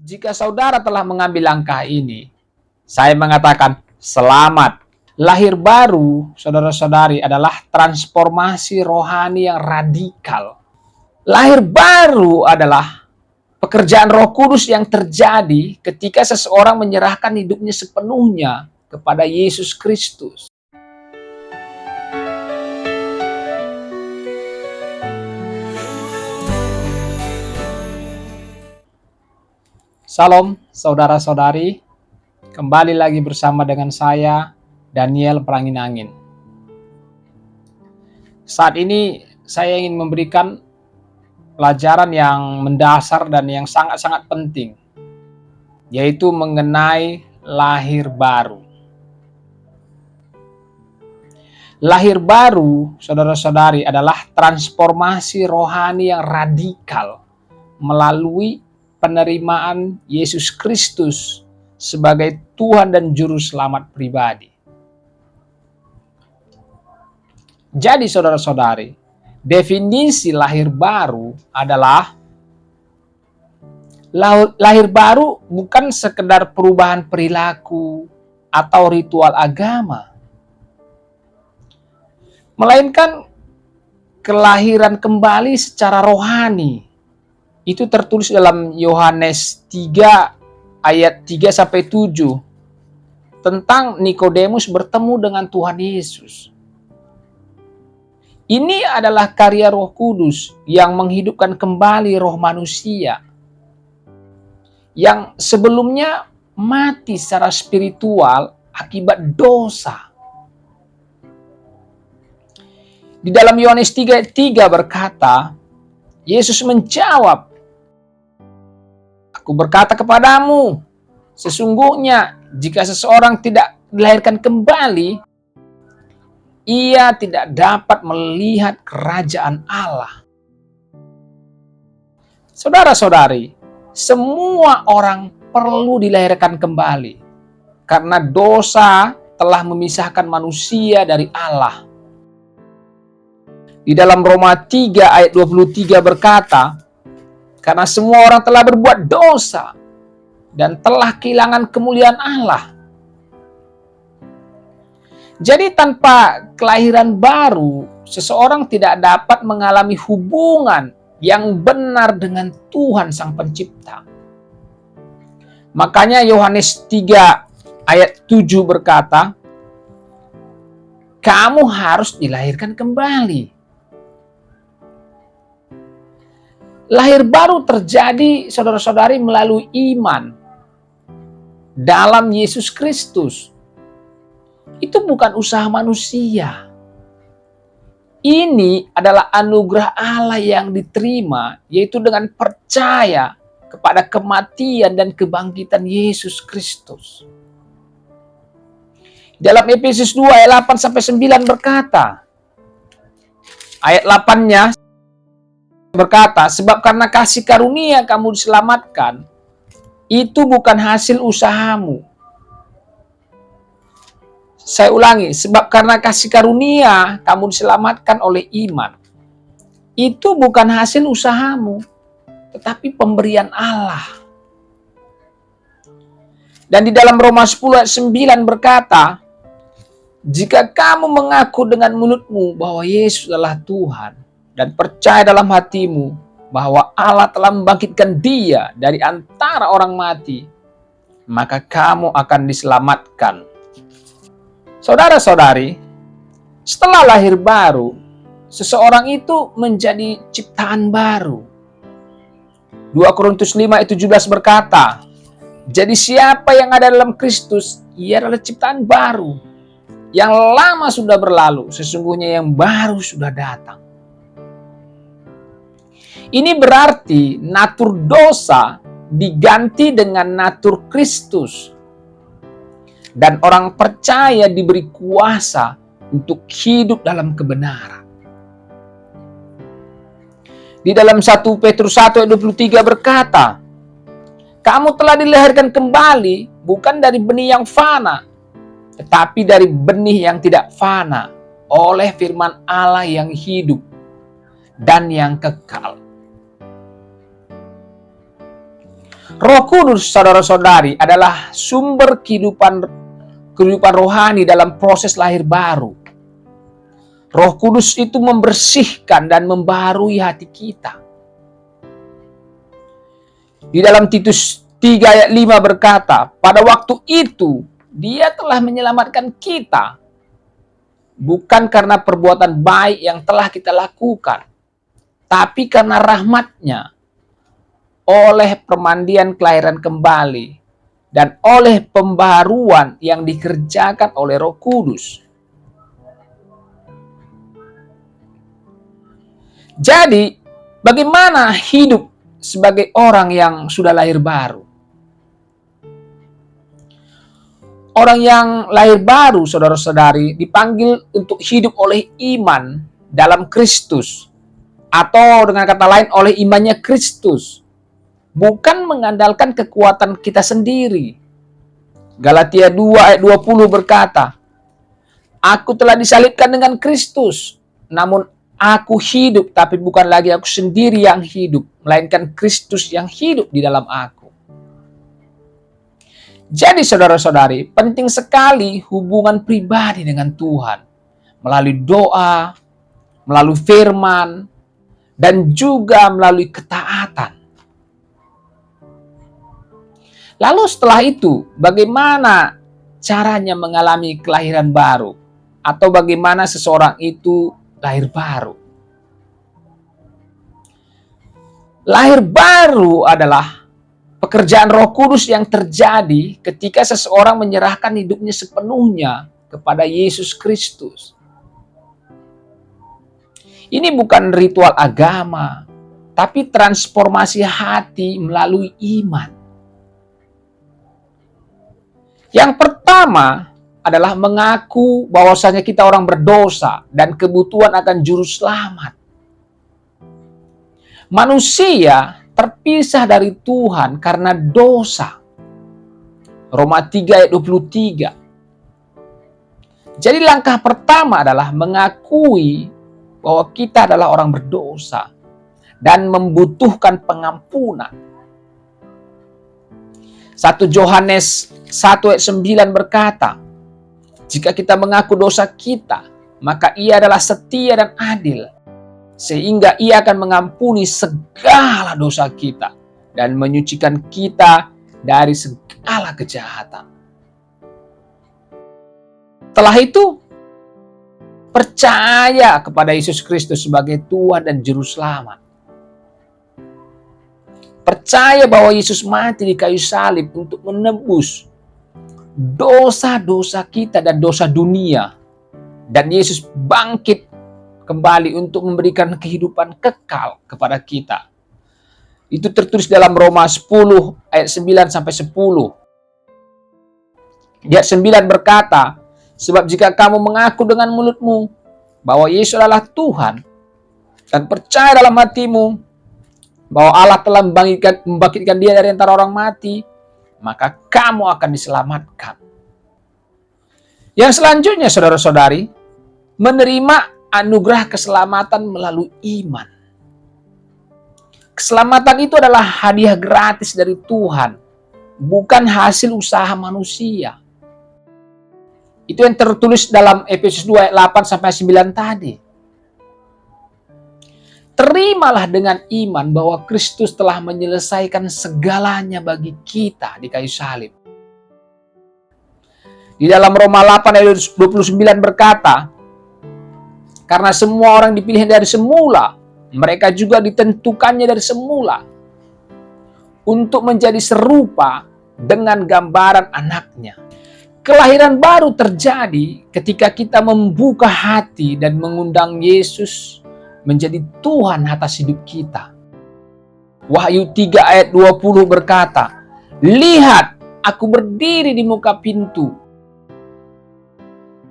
Jika saudara telah mengambil langkah ini, saya mengatakan selamat. Lahir baru, saudara-saudari, adalah transformasi rohani yang radikal. Lahir baru adalah pekerjaan Roh Kudus yang terjadi ketika seseorang menyerahkan hidupnya sepenuhnya kepada Yesus Kristus. Salam saudara-saudari, kembali lagi bersama dengan saya, Daniel Pranginangin. Saat ini saya ingin memberikan pelajaran yang mendasar dan yang sangat-sangat penting, yaitu mengenai lahir baru. Lahir baru, saudara-saudari, adalah transformasi rohani yang radikal melalui penerimaan Yesus Kristus sebagai Tuhan dan Juru Selamat pribadi. Jadi saudara-saudari, definisi lahir baru adalah lahir baru bukan sekedar perubahan perilaku atau ritual agama, melainkan kelahiran kembali secara rohani. Itu tertulis dalam Yohanes 3 ayat 3-7 tentang Nikodemus bertemu dengan Tuhan Yesus. Ini adalah karya Roh Kudus yang menghidupkan kembali roh manusia yang sebelumnya mati secara spiritual akibat dosa. Di dalam Yohanes 3:3 berkata, Yesus menjawab, "Aku berkata kepadamu, sesungguhnya jika seseorang tidak dilahirkan kembali, ia tidak dapat melihat kerajaan Allah." Saudara-saudari, semua orang perlu dilahirkan kembali karena dosa telah memisahkan manusia dari Allah. Di dalam Roma 3 ayat 23 berkata, "Karena semua orang telah berbuat dosa dan telah kehilangan kemuliaan Allah." Jadi tanpa kelahiran baru, seseorang tidak dapat mengalami hubungan yang benar dengan Tuhan Sang Pencipta. Makanya Yohanes 3 ayat 7 berkata, "Kamu harus dilahirkan kembali." Lahir baru terjadi, saudara-saudari, melalui iman dalam Yesus Kristus. Itu bukan usaha manusia. Ini adalah anugerah Allah yang diterima, yaitu dengan percaya kepada kematian dan kebangkitan Yesus Kristus. Dalam Efesus 2 ayat 8-9 berkata, ayat 8-nya berkata, "Sebab karena kasih karunia kamu diselamatkan, itu bukan hasil usahamu." Saya ulangi, sebab karena kasih karunia kamu diselamatkan oleh iman. Itu bukan hasil usahamu, tetapi pemberian Allah. Dan di dalam Roma 10 ayat 9 berkata, "Jika kamu mengaku dengan mulutmu bahwa Yesus adalah Tuhan, dan percaya dalam hatimu bahwa Allah telah membangkitkan Dia dari antara orang mati, maka kamu akan diselamatkan." Saudara-saudari, setelah lahir baru, seseorang itu menjadi ciptaan baru. 2 Korintus 5 ayat 17 berkata, "Jadi siapa yang ada dalam Kristus, ia adalah ciptaan baru. Yang lama sudah berlalu, sesungguhnya yang baru sudah datang." Ini berarti natur dosa diganti dengan natur Kristus. Dan orang percaya diberi kuasa untuk hidup dalam kebenaran. Di dalam 1 Petrus 1 ayat 23 berkata, "Kamu telah dilahirkan kembali bukan dari benih yang fana, tetapi dari benih yang tidak fana, oleh firman Allah yang hidup dan yang kekal." Roh Kudus, saudara-saudari, adalah sumber kehidupan rohani dalam proses lahir baru. Roh Kudus itu membersihkan dan membaharui hati kita. Di dalam Titus 3 ayat 5 berkata, pada waktu itu Dia telah menyelamatkan kita, bukan karena perbuatan baik yang telah kita lakukan, tapi karena rahmat-Nya, oleh permandian kelahiran kembali, dan oleh pembaharuan yang dikerjakan oleh Roh Kudus. Jadi, bagaimana hidup sebagai orang yang sudah lahir baru? Orang yang lahir baru, saudara-saudari, dipanggil untuk hidup oleh iman dalam Kristus, atau dengan kata lain oleh imannya Kristus, bukan mengandalkan kekuatan kita sendiri. Galatia 2 ayat 20 berkata, aku telah disalibkan dengan Kristus, namun aku hidup, tapi bukan lagi aku sendiri yang hidup, melainkan Kristus yang hidup di dalam aku. Jadi saudara-saudari, penting sekali hubungan pribadi dengan Tuhan, melalui doa, melalui firman, dan juga melalui ketaatan. Lalu setelah itu, bagaimana caranya mengalami kelahiran baru? Atau bagaimana seseorang itu lahir baru? Lahir baru adalah pekerjaan Roh Kudus yang terjadi ketika seseorang menyerahkan hidupnya sepenuhnya kepada Yesus Kristus. Ini bukan ritual agama, tapi transformasi hati melalui iman. Yang pertama adalah mengaku bahwasanya kita orang berdosa dan kebutuhan akan juru selamat. Manusia terpisah dari Tuhan karena dosa. Roma 3 ayat 23. Jadi langkah pertama adalah mengakui bahwa kita adalah orang berdosa dan membutuhkan pengampunan. 1 Yohanes 1 ayat 9 berkata, jika kita mengaku dosa kita, maka Ia adalah setia dan adil, sehingga Ia akan mengampuni segala dosa kita dan menyucikan kita dari segala kejahatan. Setelah itu, percaya kepada Yesus Kristus sebagai Tuhan dan Juru Selamat. Percaya bahwa Yesus mati di kayu salib untuk menebus dosa-dosa kita dan dosa dunia. Dan Yesus bangkit kembali untuk memberikan kehidupan kekal kepada kita. Itu tertulis dalam Roma 10 ayat 9 sampai 10. Ayat 9 berkata, sebab jika kamu mengaku dengan mulutmu bahwa Yesus adalah Tuhan dan percaya dalam hatimu bahwa Allah telah membangkitkan Dia dari antara orang mati, maka kamu akan diselamatkan. Yang selanjutnya, saudara-saudari, menerima anugerah keselamatan melalui iman. Keselamatan itu adalah hadiah gratis dari Tuhan, bukan hasil usaha manusia. Itu yang tertulis dalam Efesus 2 ayat 8 sampai 9 tadi. Terimalah dengan iman bahwa Kristus telah menyelesaikan segalanya bagi kita di kayu salib. Di dalam Roma 8 ayat 29 berkata, karena semua orang dipilih dari semula, mereka juga ditentukannya dari semula untuk menjadi serupa dengan gambaran anaknya. Kelahiran baru terjadi ketika kita membuka hati dan mengundang Yesus menjadi Tuhan atas hidup kita. Wahyu 3 ayat 20 berkata, lihat, aku berdiri di muka pintu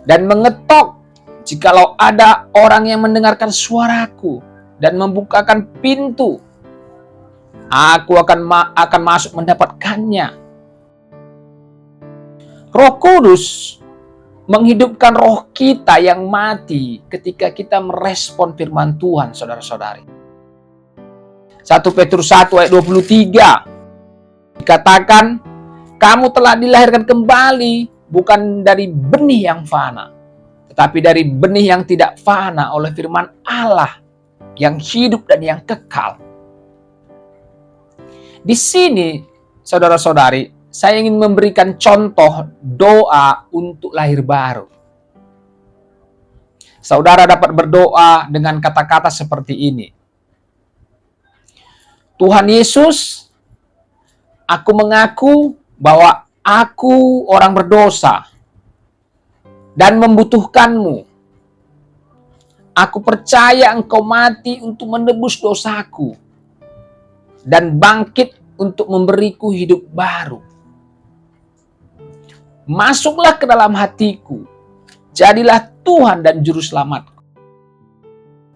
dan mengetok. Jikalau ada orang yang mendengarkan suaraku dan membukakan pintu, aku akan masuk mendapatkannya. Roh Kudus menghidupkan roh kita yang mati ketika kita merespon firman Tuhan, saudara-saudari. 1 Petrus 1 ayat 23. Dikatakan, kamu telah dilahirkan kembali bukan dari benih yang fana, tetapi dari benih yang tidak fana oleh firman Allah yang hidup dan yang kekal. Di sini, saudara-saudari, saya ingin memberikan contoh doa untuk lahir baru. Saudara dapat berdoa dengan kata-kata seperti ini. Tuhan Yesus, aku mengaku bahwa aku orang berdosa dan membutuhkan-Mu. Aku percaya Engkau mati untuk menebus dosaku dan bangkit untuk memberiku hidup baru. Masuklah ke dalam hatiku, jadilah Tuhan dan Juru Selamatku.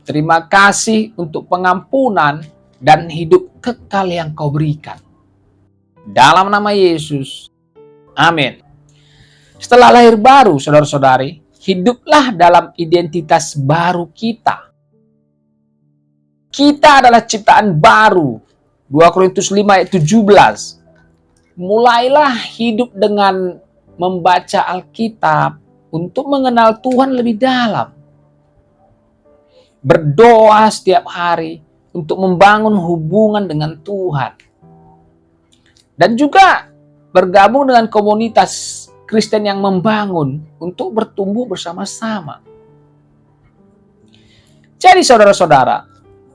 Terima kasih untuk pengampunan dan hidup kekal yang Kau berikan. Dalam nama Yesus, amin. Setelah lahir baru, saudara-saudari, hiduplah dalam identitas baru kita. Kita adalah ciptaan baru. 2 Korintus 5 ayat 17. Mulailah hidup dengan membaca Alkitab untuk mengenal Tuhan lebih dalam. Berdoa setiap hari untuk membangun hubungan dengan Tuhan. Dan juga bergabung dengan komunitas Kristen yang membangun untuk bertumbuh bersama-sama. Jadi saudara-saudara,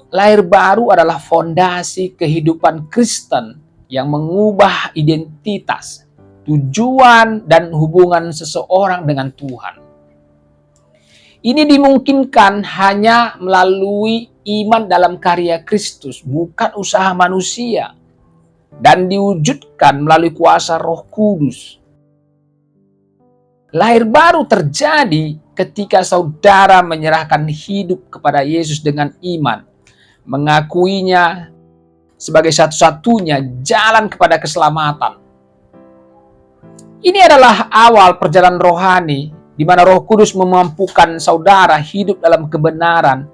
lahir baru adalah fondasi kehidupan Kristen yang mengubah identitas, tujuan, dan hubungan seseorang dengan Tuhan. Ini dimungkinkan hanya melalui iman dalam karya Kristus, bukan usaha manusia, dan diwujudkan melalui kuasa Roh Kudus. Lahir baru terjadi ketika saudara menyerahkan hidup kepada Yesus dengan iman, mengakuinya sebagai satu-satunya jalan kepada keselamatan. Ini adalah awal perjalanan rohani di mana Roh Kudus memampukan saudara hidup dalam kebenaran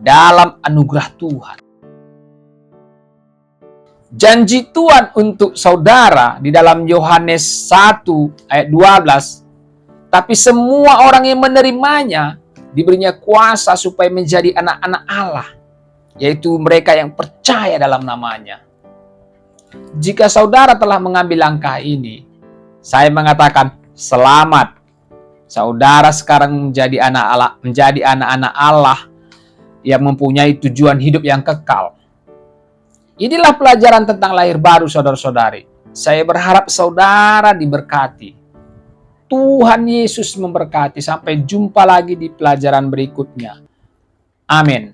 dalam anugerah Tuhan. Janji Tuhan untuk saudara di dalam Yohanes 1 ayat 12, tapi semua orang yang menerimanya diberinya kuasa supaya menjadi anak-anak Allah, yaitu mereka yang percaya dalam namanya. Jika saudara telah mengambil langkah ini, saya mengatakan selamat. Saudara sekarang menjadi anak-anak Allah yang mempunyai tujuan hidup yang kekal. Inilah pelajaran tentang lahir baru, saudara-saudari. Saya berharap saudara diberkati. Tuhan Yesus memberkati. Sampai jumpa lagi di pelajaran berikutnya. Amin.